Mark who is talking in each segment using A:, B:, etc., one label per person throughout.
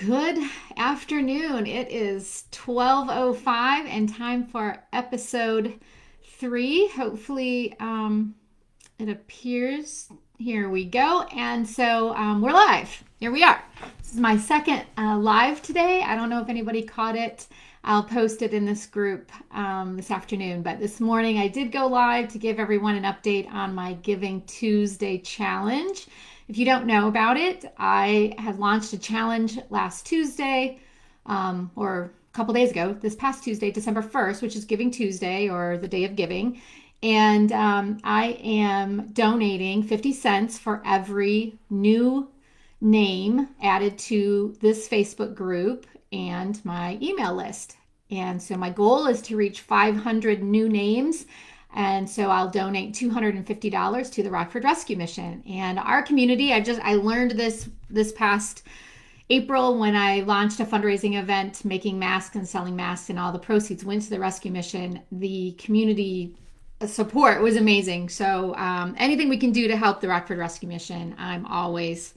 A: Good afternoon. It is 12:05 and time for episode 3. Hopefully, it appears. Here we go. And so we're live. Here we are. This is my second live today. I don't know if anybody caught it. I'll post it in this group this afternoon. But this morning I did go live to give everyone an update on my Giving Tuesday challenge. If you don't know about it, I had launched a challenge last Tuesday, or a couple days ago, this past Tuesday, December 1st, which is Giving Tuesday or the Day of Giving. And I am donating 50 cents for every new name added to this Facebook group and my email list. And so my goal is to reach 500 new names. And so I'll donate $250 to the Rockford Rescue Mission. And our community, I learned this past April when I launched a fundraising event making masks and selling masks, and all the proceeds went to the rescue mission. The community support was amazing. So anything we can do to help the Rockford Rescue Mission, I'm always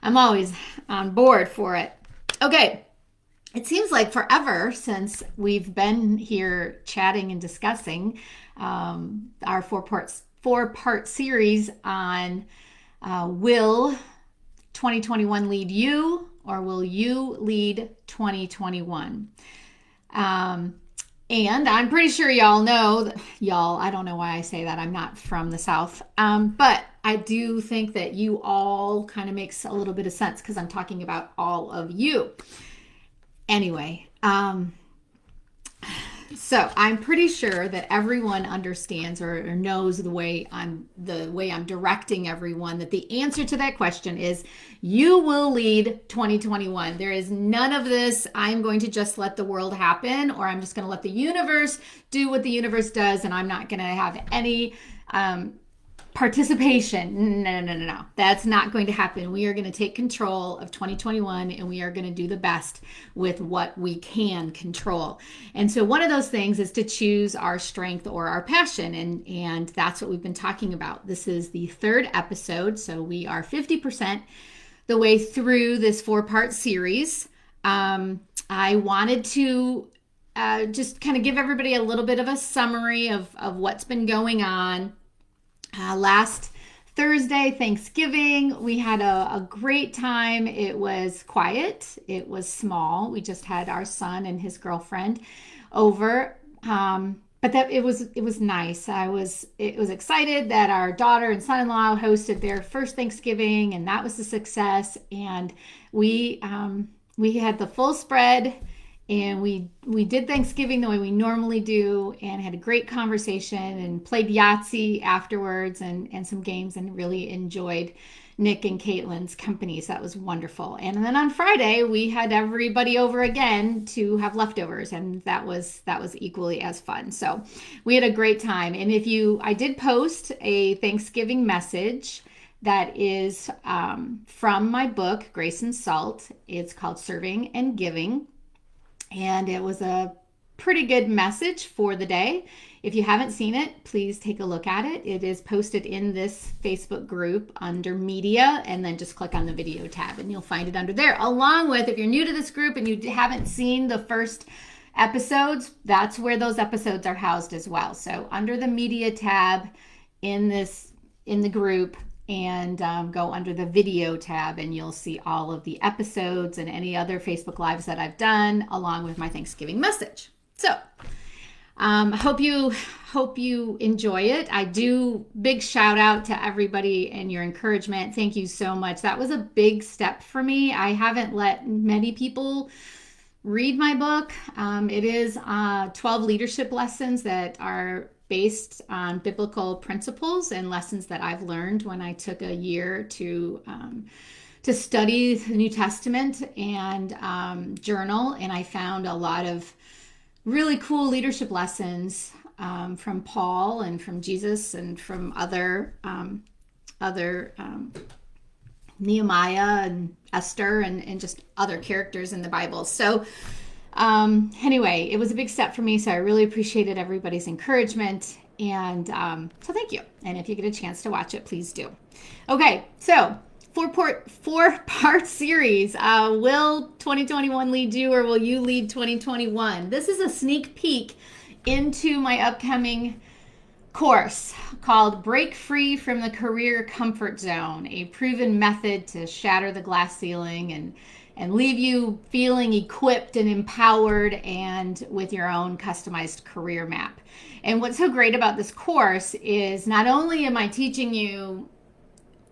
A: on board for it. Okay. It seems like forever since we've been here chatting and discussing our four-part series on will 2021 lead you, or will you lead 2021? And I'm pretty sure y'all know, I don't know why I say that. I'm not from the South. But I do think that you all kind of makes a little bit of sense because I'm talking about all of you. Anyway, so I'm pretty sure that everyone understands or knows the way I'm directing everyone, that the answer to that question is you will lead 2021. There is none of this, I'm going to just let the world happen, or I'm just going to let the universe do what the universe does, and I'm not going to have any participation. No. That's not going to happen. We are going to take control of 2021, and we are going to do the best with what we can control. And so one of those things is to choose our strength or our passion. And that's what we've been talking about. This is the third episode. So we are 50% the way through this 4-part series. I wanted to just kind of give everybody a little bit of a summary of what's been going on. Last Thursday, Thanksgiving, we had a great time. It was quiet. It was small. We just had our son and his girlfriend over. But it was nice. It was excited that our daughter and son-in-law hosted their first Thanksgiving, and that was a success. And we had the full spread. And we did Thanksgiving the way we normally do, and had a great conversation and played Yahtzee afterwards and some games, and really enjoyed Nick and Caitlin's company. So that was wonderful. And then on Friday, we had everybody over again to have leftovers, and that was equally as fun. So we had a great time. And I did post a Thanksgiving message that is from my book, Grace and Salt. It's called Serving and Giving. And it was a pretty good message for the day. If you haven't seen it, please take a look at it. It is posted in this Facebook group under media, and then just click on the video tab and you'll find it under there. Along with, if you're new to this group and you haven't seen the first episodes, that's where those episodes are housed as well. So under the media tab in the group, and go under the video tab, and you'll see all of the episodes and any other Facebook Lives that I've done, along with my Thanksgiving message. So hope you enjoy it. I do big shout out to everybody and your encouragement. Thank you so much. That was a big step for me. I haven't let many people read my book. It is 12 leadership lessons that are based on biblical principles and lessons that I've learned when I took a year to study the New Testament and journal. And I found a lot of really cool leadership lessons from Paul and from Jesus and from other Nehemiah and Esther and just other characters in the Bible. So anyway, it was a big step for me, so I really appreciated everybody's encouragement, and so thank you. And if you get a chance to watch it, please do. Okay, so four-part series. Will 2021 lead you, or will you lead 2021? This is a sneak peek into my upcoming course called Break Free from the Career Comfort Zone, a proven method to shatter the glass ceiling and leave you feeling equipped and empowered and with your own customized career map. And what's so great about this course is not only am I teaching you,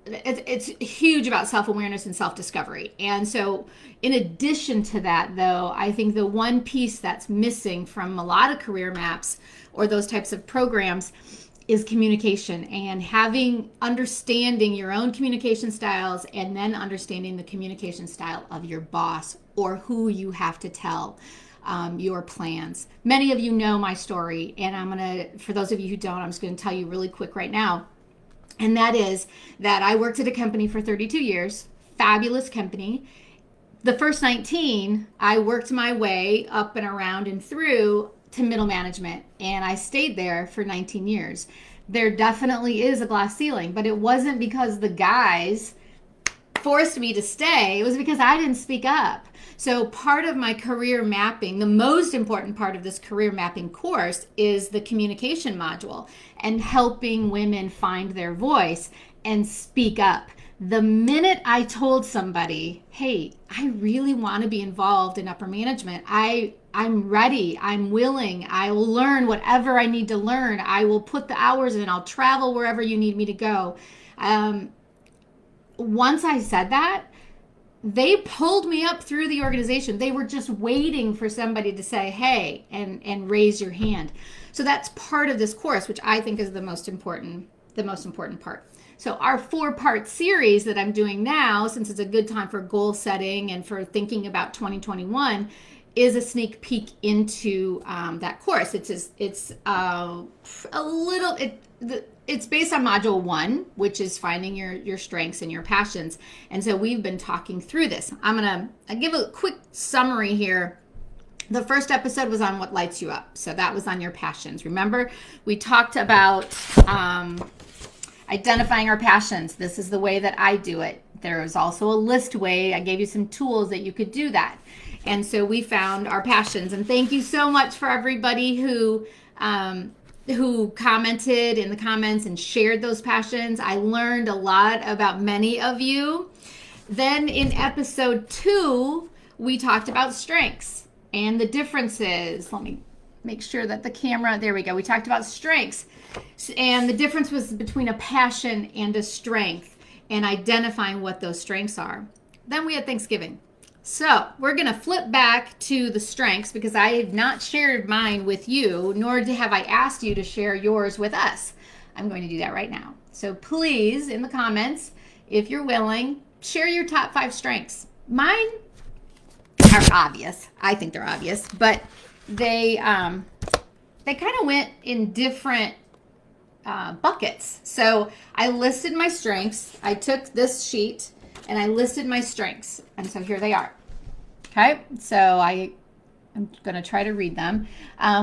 A: it's huge about self-awareness and self-discovery. And so in addition to that, though, I think the one piece that's missing from a lot of career maps or those types of programs is communication, and understanding your own communication styles, and then understanding the communication style of your boss or who you have to tell your plans. Many of you know my story, and for those of you who don't, I'm just going to tell you really quick right now. And that is that I worked at a company for 32 years, fabulous company. The first 19, I worked my way up and around and through to middle management, and I stayed there for 19 years. There definitely is a glass ceiling, but it wasn't because the guys forced me to stay. It was because I didn't speak up. So part of my career mapping, the most important part of this career mapping course, is the communication module and helping women find their voice and speak up. The minute I told somebody, hey, I really want to be involved in upper management, I'm ready, I'm willing, I will learn whatever I need to learn, I will put the hours in, I'll travel wherever you need me to go. Once I said that, they pulled me up through the organization. They were just waiting for somebody to say, hey, and raise your hand. So that's part of this course, which I think is the most important part. So our 4-part series that I'm doing now, since it's a good time for goal setting and for thinking about 2021, is a sneak peek into that course. It's based on module 1, which is finding your strengths and your passions. And so we've been talking through this. I'll give a quick summary here. The first episode was on what lights you up. So that was on your passions. Remember, we talked about identifying our passions. This is the way that I do it. There is also a list way. I gave you some tools that you could do that. And so we found our passions. And thank you so much for everybody who commented in the comments and shared those passions. I learned a lot about many of you. Then in episode 2, we talked about strengths and the differences. Let me make sure that the camera, there we go. We talked about strengths, and the difference was between a passion and a strength, and identifying what those strengths are. Then we had Thanksgiving. So we're going to flip back to the strengths, because I have not shared mine with you, nor have I asked you to share yours with us. I'm going to do that right now. So please, in the comments, if you're willing, share your top 5 strengths. Mine are obvious. I think they're obvious, but they kind of went in different buckets. So I listed my strengths. I took this sheet and I listed my strengths. And so here they are. Okay. So I'm going to try to read them.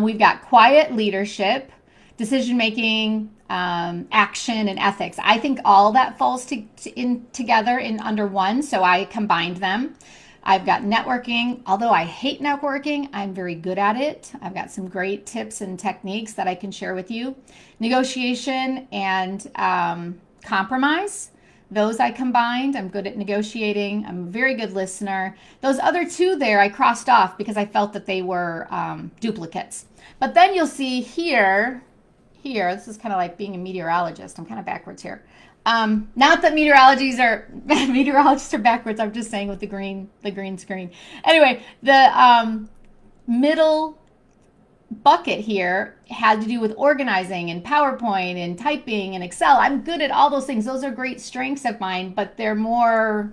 A: We've got quiet leadership, decision-making, action, and ethics. I think all that falls together in under one. So I combined them. I've got networking. Although I hate networking, I'm very good at it. I've got some great tips and techniques that I can share with you. Negotiation and compromise. Those I combined. I'm good at negotiating. I'm a very good listener. Those other 2 there I crossed off because I felt that they were duplicates. But then you'll see here, this is kind of like being a meteorologist. I'm kind of backwards here. Not that meteorologists are backwards. I'm just saying with the green screen. Anyway, the middle bucket here had to do with organizing and PowerPoint and typing and Excel. I'm good at all those things. Those are great strengths of mine, but they're more,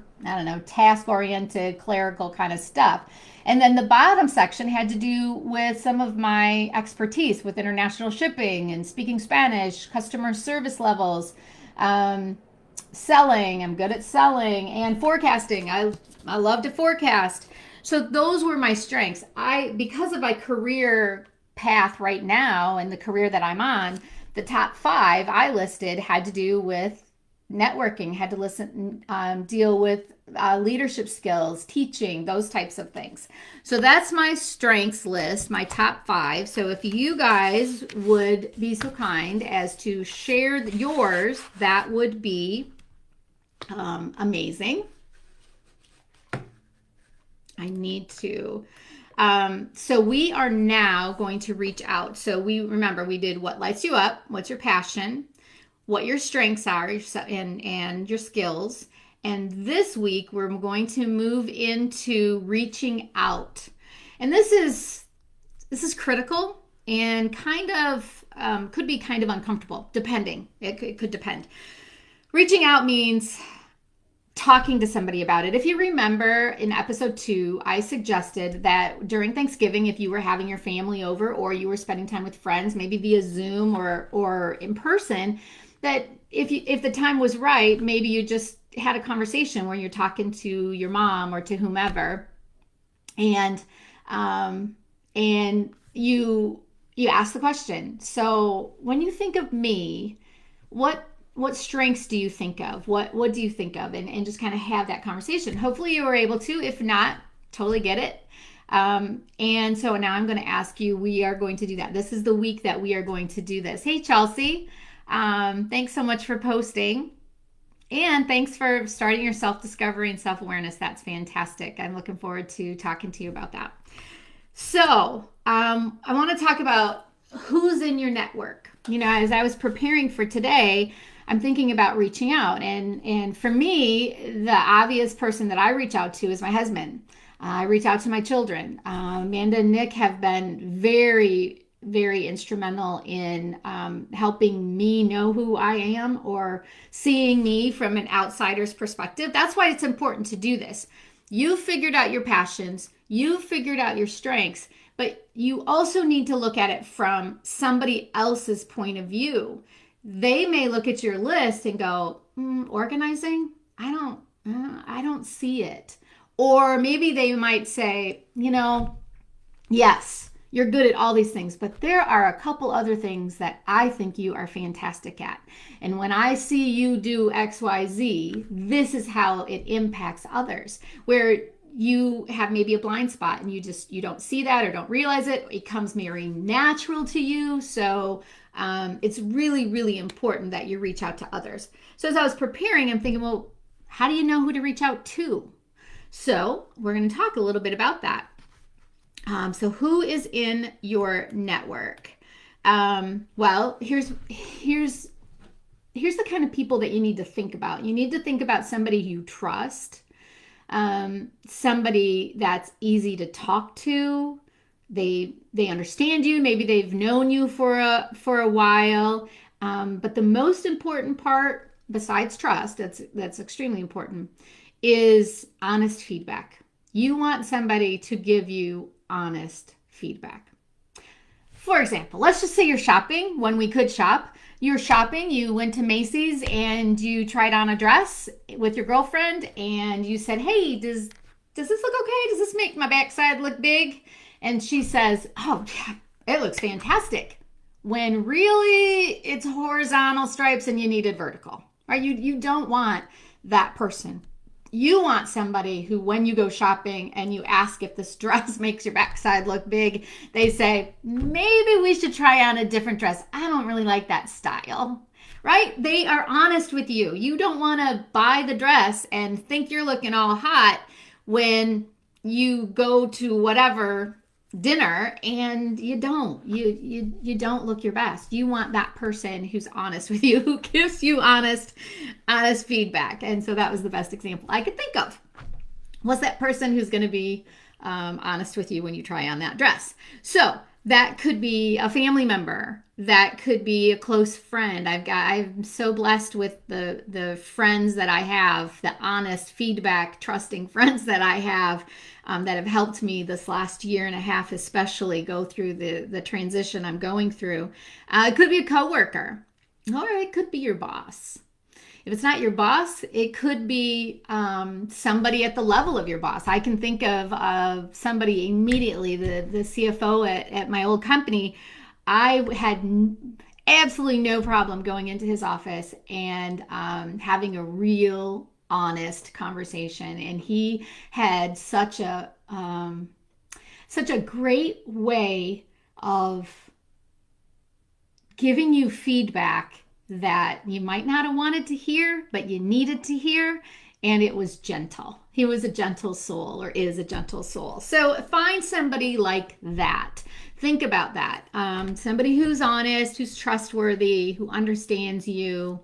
A: task-oriented, clerical kind of stuff. And then the bottom section had to do with some of my expertise with international shipping and speaking Spanish, customer service levels, selling. I'm good at selling, and forecasting. I love to forecast. So those were my strengths. Because of my career path right now and the career that I'm on, the top 5 I listed had to do with networking, had to listen, deal with leadership skills, teaching, those types of things. So that's my strengths list, my top 5. So if you guys would be so kind as to share yours, that would be amazing. I need to. So we are now going to reach out. So we did what lights you up, what's your passion, what your strengths are, and your skills. And this week we're going to move into reaching out. And this is critical and kind of could be kind of uncomfortable, depending. It could depend. Reaching out means talking to somebody about it. If you remember in episode 2, I suggested that during Thanksgiving, if you were having your family over or you were spending time with friends, maybe via Zoom or in person, that if the time was right, maybe you just had a conversation where you're talking to your mom or to whomever, and you ask the question. So when you think of me, what strengths do you think of? What do you think of? And just kind of have that conversation. Hopefully you were able to. If not, totally get it. And so now I'm going to ask you, we are going to do that. This is the week that we are going to do this. Hey, Chelsea. Thanks so much for posting. And thanks for starting your self-discovery and self-awareness. That's fantastic. I'm looking forward to talking to you about that. So I want to talk about who's in your network. You know, as I was preparing for today, I'm thinking about reaching out. And for me, the obvious person that I reach out to is my husband. I reach out to my children. Amanda and Nick have been very, very instrumental in helping me know who I am or seeing me from an outsider's perspective. That's why it's important to do this. You figured out your passions. You figured out your strengths. But you also need to look at it from somebody else's point of view. They may look at your list and go, organizing? I don't see it. Or maybe they might say, yes, you're good at all these things, but there are a couple other things that I think you are fantastic at. And when I see you do X, Y, Z, this is how it impacts others. Where you have maybe a blind spot and you don't see that or don't realize it. It comes very natural to you. So it's really, really important that you reach out to others. So as I was preparing, I'm thinking, well, how do you know who to reach out to? So we're going to talk a little bit about that. So who is in your network? Well, here's the kind of people that you need to think about. You need to think about somebody you trust. Somebody that's easy to talk to. They understand you. Maybe they've known you for a while. But the most important part, besides trust, that's extremely important, is honest feedback. You want somebody to give you honest feedback. For example, let's just say you're shopping when we could shop. You're shopping, you went to Macy's and you tried on a dress with your girlfriend and you said, hey, does this look okay? Does this make my backside look big? And she says, oh, yeah, it looks fantastic. When really it's horizontal stripes and you needed vertical, right? You don't want that person. You want somebody who, when you go shopping and you ask if this dress makes your backside look big, they say, maybe we should try on a different dress. I don't really like that style, right? They are honest with you. You don't want to buy the dress and think you're looking all hot when you go to whatever dinner and you don't. You don't look your best. You want that person who's honest with you, who gives you honest feedback. And so that was the best example I could think of. Was that person who's going to be honest with you when you try on that dress. So that could be a family member. That could be a close friend. I'm so blessed with the friends that I have, the honest feedback, trusting friends that I have that have helped me this last year and a half, especially go through the transition I'm going through. It could be a coworker, or it could be your boss. If it's not your boss, it could be somebody at the level of your boss. I can think of somebody immediately, the CFO at my old company. I had absolutely no problem going into his office and having a real honest conversation. And he had such a great way of giving you feedback that you might not have wanted to hear, but you needed to hear. And it was gentle. He was a gentle soul, or is a gentle soul. So find somebody like that. Think about that. Somebody who's honest, who's trustworthy, who understands you,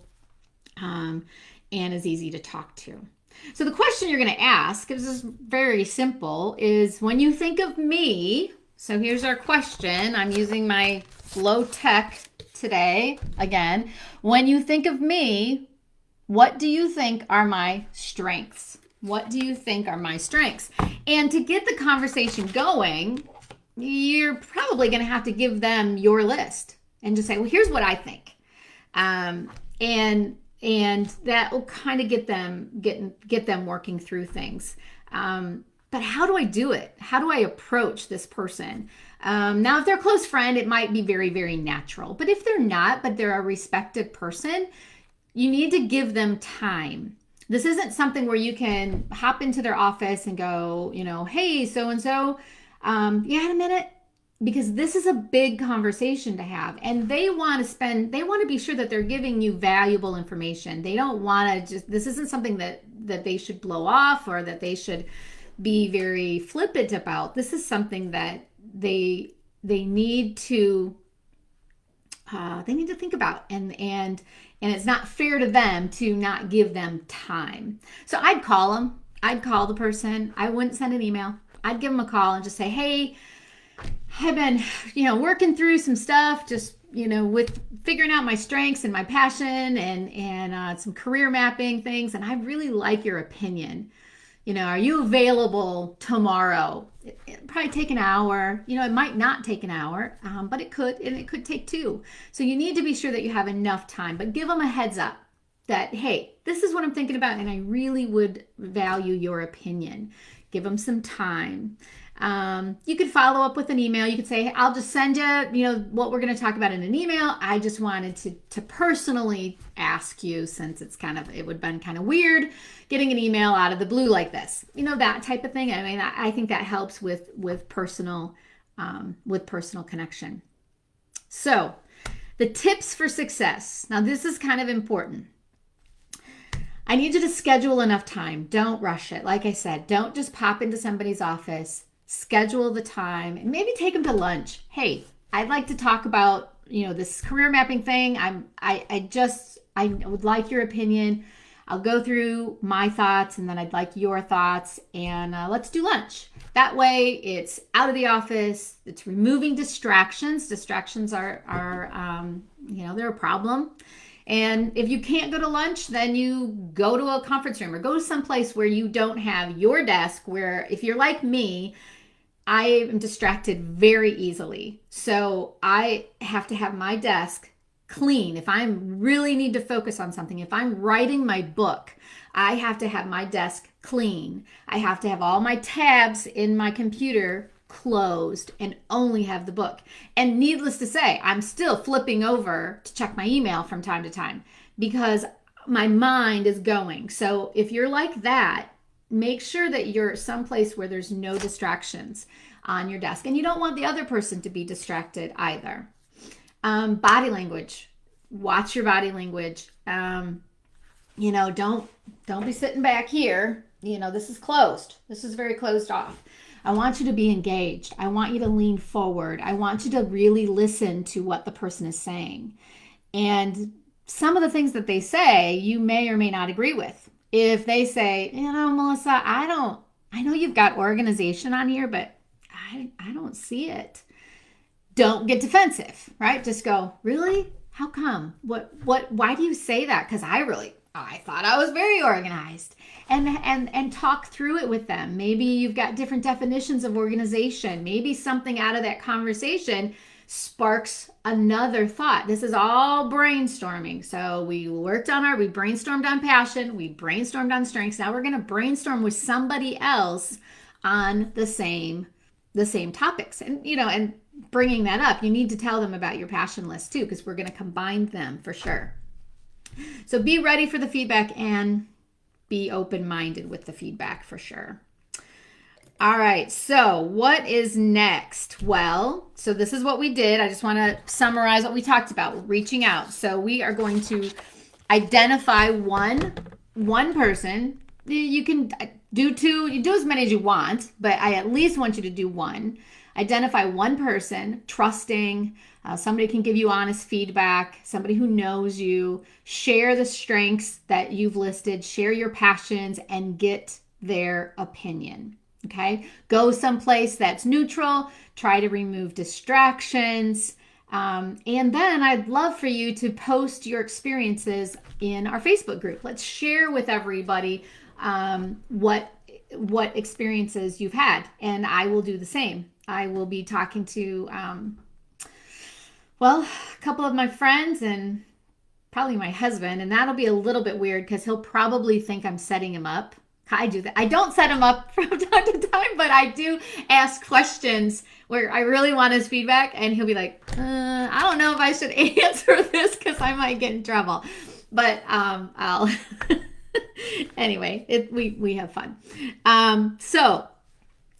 A: and is easy to talk to. So the question you're going to ask, this is very simple, is when you think of me, so here's our question. I'm using my low tech today again. When you think of me, what do you think are my strengths? What do you think are my strengths? And to get the conversation going, you're probably going to have to give them your list and just say, well, here's what I think. And that will kind of get them working through things. But how do I do it? How do I approach this person? Now, if they're a close friend, it might be very, very natural. But if they're not, but they're a respected person, you need to give them time. This isn't something where you can hop into their office and go, hey, so-and-so, you had a minute? Because this is a big conversation to have, and they want to be sure that they're giving you valuable information. They don't want to this isn't something that they should blow off or that they should be very flippant about. This is something that they need to think about, and it's not fair to them to not give them time. So I'd call them. I'd call the person. I wouldn't send an email. I'd give them a call and just say, hey, I've been, working through some stuff, just, with figuring out my strengths and my passion and some career mapping things. And I really like your opinion. Are you available tomorrow? It'll probably take an hour. It might not take an hour, but it could, and it could take 2. So you need to be sure that you have enough time, but give them a heads up that, hey, this is what I'm thinking about, and I really would value your opinion. Give them some time. You could follow up with an email. You could say, hey, I'll just send you, what we're going to talk about in an email. I just wanted to personally ask you, since it would have been kind of weird getting an email out of the blue like this, that type of thing. I mean, I think that helps with personal connection. So the tips for success. Now, this is kind of important. I need you to schedule enough time. Don't rush it. Like I said, don't just pop into somebody's office. Schedule the time and maybe take them to lunch. Hey, I'd like to talk about, this career mapping thing. I would like your opinion. I'll go through my thoughts and then I'd like your thoughts, and let's do lunch. That way it's out of the office. It's removing distractions. Distractions are they're a problem. And if you can't go to lunch, then you go to a conference room or go to some place where you don't have your desk, where if you're like me, I am distracted very easily. So I have to have my desk clean. If I really need to focus on something, if I'm writing my book, I have to have my desk clean. I have to have all my tabs in my computer closed and only have the book. And needless to say, I'm still flipping over to check my email from time to time because my mind is going. So if you're like that, make sure that you're someplace where there's no distractions on your desk. And you don't want the other person to be distracted either. Body language. Watch your body language. Don't be sitting back here. This is closed. This is very closed off. I want you to be engaged. I want you to lean forward. I want you to really listen to what the person is saying. And some of the things that they say, you may or may not agree with. If they say, Melissa, I know you've got organization on here, but I don't see it. Don't get defensive, right? Just go, really? How come? Why do you say that? Because I thought I was very organized. And talk through it with them. Maybe you've got different definitions of organization. Maybe something out of that conversation sparks another thought. This is all brainstorming. So we brainstormed on passion, we brainstormed on strengths. Now we're going to brainstorm with somebody else on the same topics. And bringing that up, you need to tell them about your passion list too, because we're going to combine them for sure. So be ready for the feedback and be open-minded with the feedback for sure. All right, so what is next? Well, so this is what we did. I just want to summarize what we talked about, reaching out. So we are going to identify one person. You can do two, you do as many as you want, but I at least want you to do one. Identify one person, trusting, somebody can give you honest feedback, somebody who knows you. Share the strengths that you've listed, share your passions, and get their opinion. Okay, go someplace that's neutral, try to remove distractions. And then I'd love for you to post your experiences in our Facebook group. Let's share with everybody what experiences you've had, and I will do the same. I will be talking to, a couple of my friends and probably my husband, and that'll be a little bit weird because he'll probably think I'm setting him up. I do that. I don't set him up from time to time, but I do ask questions where I really want his feedback, and he'll be like, I don't know if I should answer this because I might get in trouble. But I'll anyway, we have fun. So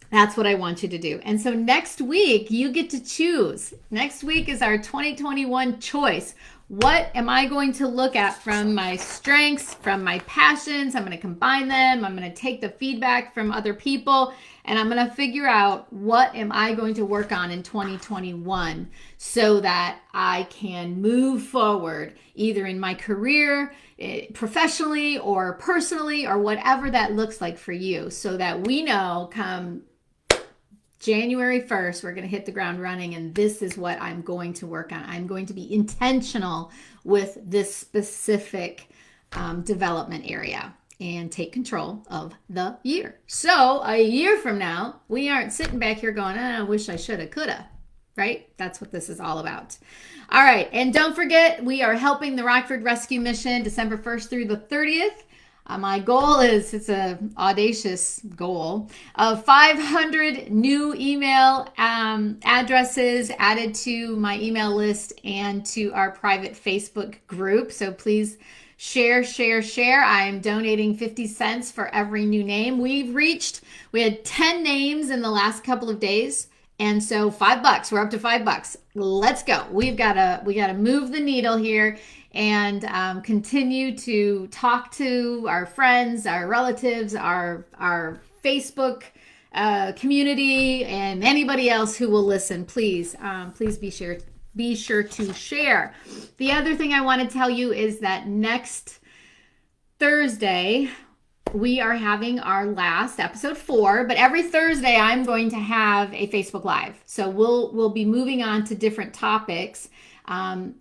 A: that's what I want you to do. And so next week, you get to choose. Next week is our 2021 choice. What am I going to look at from my strengths, from my passions? I'm going to combine them. I'm going to take the feedback from other people, and I'm going to figure out what am I going to work on in 2021 so that I can move forward either in my career, professionally or personally, or whatever that looks like for you, so that we know come January 1st, we're going to hit the ground running, and this is what I'm going to work on. I'm going to be intentional with this specific development area and take control of the year. So a year from now, we aren't sitting back here going, I wish I shoulda, coulda, right? That's what this is all about. All right. And don't forget, we are helping the Rockford Rescue Mission December 1st through the 30th. My goal is, it's an audacious goal, of 500 new email addresses added to my email list and to our private Facebook group. So please share. I'm donating 50 cents for every new name. We had 10 names in the last couple of days. And so $5, we're up to $5. Let's go. We got to move the needle here and continue to talk to our friends, our relatives, our Facebook community, and anybody else who will listen. Please be sure to share. The other thing I want to tell you is that next Thursday, we are having our last episode 4, but every Thursday I'm going to have a Facebook Live. So we'll be moving on to different topics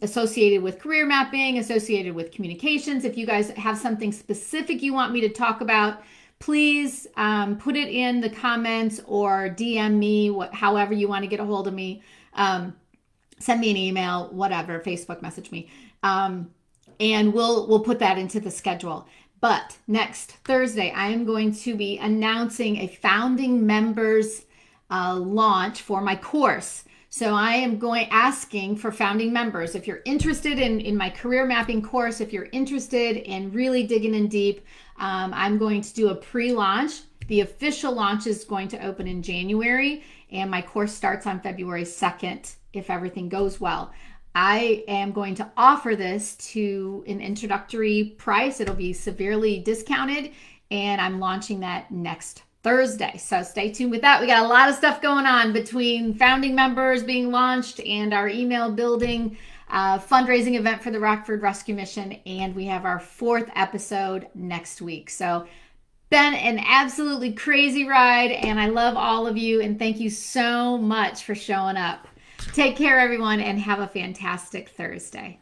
A: associated with career mapping, associated with communications. If you guys have something specific you want me to talk about, please put it in the comments or DM me, however you want to get a hold of me. Send me an email, whatever, Facebook message me. And we'll put that into the schedule. But next Thursday, I am going to be announcing a founding members launch for my course. So I am asking for founding members. If you're interested in my career mapping course, if you're interested in really digging in deep, I'm going to do a pre-launch. The official launch is going to open in January, and my course starts on February 2nd if everything goes well. I am going to offer this to an introductory price. It'll be severely discounted, and I'm launching that next Thursday. So stay tuned with that. We got a lot of stuff going on between founding members being launched and our email building fundraising event for the Rockford Rescue Mission. And we have our 4th episode next week. So been an absolutely crazy ride, and I love all of you. And thank you so much for showing up. Take care, everyone, and have a fantastic Thursday.